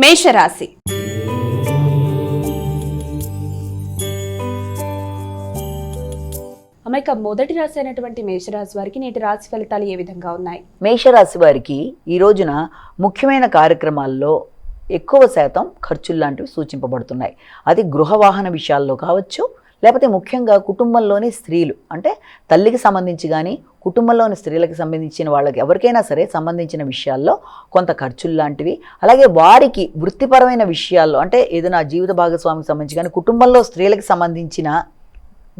మేషరాశి. అమ్మాయిక మొదటి రాశి అయినటువంటి మేషరాశి వారికి నేటి రాశి ఫలితాలు ఏ విధంగా ఉన్నాయి? మేషరాశి వారికి ఈ రోజున ముఖ్యమైన కార్యక్రమాల్లో ఎక్కువ శాతం ఖర్చులు లాంటివి సూచింపబడుతున్నాయి. అది గృహ వాహన విషయాల్లో కావచ్చు, లేకపోతే ముఖ్యంగా కుటుంబంలోని స్త్రీలు అంటే తల్లికి సంబంధించి కానీ కుటుంబంలోని స్త్రీలకు సంబంధించిన వాళ్ళకి ఎవరికైనా సరే సంబంధించిన విషయాల్లో కొంత ఖర్చులు లాంటివి, అలాగే వారికి వృత్తిపరమైన విషయాల్లో అంటే ఏదైనా జీవిత భాగస్వామికి సంబంధించి కానీ కుటుంబంలో స్త్రీలకు సంబంధించిన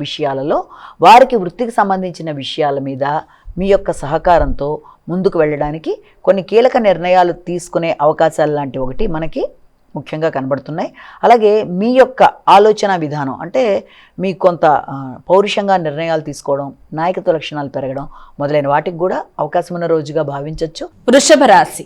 విషయాలలో వారికి వృత్తికి సంబంధించిన విషయాల మీద మీ యొక్క సహకారంతో ముందుకు వెళ్ళడానికి కొన్ని కీలక నిర్ణయాలు తీసుకునే అవకాశాలు లాంటి ఒకటి మనకి ముఖ్యంగా కనబడుతున్నాయి. అలాగే మీ యొక్క ఆలోచన విధానం అంటే మీకు కొంత పౌరుషంగా నిర్ణయాలు తీసుకోవడం, నాయకత్వ లక్షణాలు పెరగడం మొదలైన వాటికి కూడా అవకాశం ఉన్న రోజుగా భావించవచ్చు. వృషభ రాశి.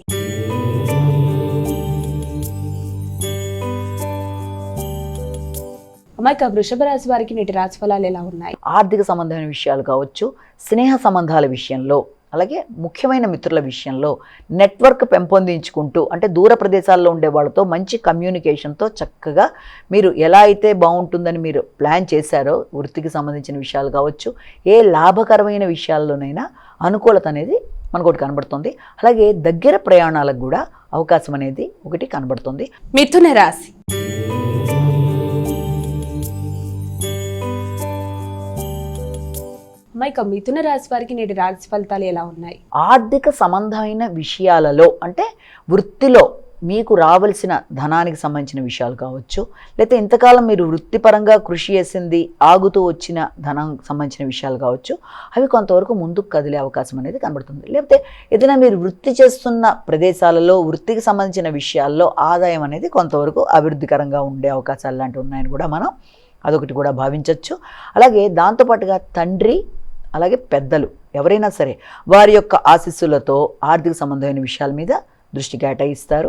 అమ్మాయిక వృషభ రాశి వారికి నేటి రాశి ఫలాలు ఎలా ఉన్నాయి? ఆర్థిక సంబంధమైన విషయాలు కావచ్చు, స్నేహ సంబంధాల విషయంలో, అలాగే ముఖ్యమైన మిత్రుల విషయంలో నెట్వర్క్ పెంపొందించుకుంటూ అంటే దూర ప్రదేశాల్లో ఉండే వాళ్ళతో మంచి కమ్యూనికేషన్తో చక్కగా మీరు ఎలా అయితే బాగుంటుందని మీరు ప్లాన్ చేశారో వృత్తికి సంబంధించిన విషయాలు కావచ్చు, ఏ లాభకరమైన విషయాల్లోనైనా అనుకూలత అనేది మనకు ఒకటి కనబడుతుంది. అలాగే దగ్గర ప్రయాణాలకు కూడా అవకాశం అనేది ఒకటి కనబడుతుంది. మిథున రాశి. అమ్మాయిక మిథున రాశి వారికి నేటి రాశి ఫలితాలు ఎలా ఉన్నాయి? ఆర్థిక సంబంధమైన విషయాలలో అంటే వృత్తిలో మీకు రావాల్సిన ధనానికి సంబంధించిన విషయాలు కావచ్చు, లేకపోతే ఇంతకాలం మీరు వృత్తిపరంగా కృషి చేసింది ఆగుతూ వచ్చిన ధనం సంబంధించిన విషయాలు కావచ్చు, అవి కొంతవరకు ముందుకు కదిలే అవకాశం అనేది కనబడుతుంది. లేకపోతే ఏదైనా మీరు వృత్తి చేస్తున్న ప్రదేశాలలో వృత్తికి సంబంధించిన విషయాల్లో ఆదాయం అనేది కొంతవరకు అభివృద్ధికరంగా ఉండే అవకాశాలు లాంటివి ఉన్నాయని కూడా మనం అదొకటి కూడా భావించవచ్చు. అలాగే దాంతోపాటుగా తండ్రి అలాగే పెద్దలు ఎవరైనా సరే వారి యొక్క ఆశీస్సులతో ఆర్థిక సంబంధమైన విషయాల మీద దృష్టి కేటాయిస్తారు.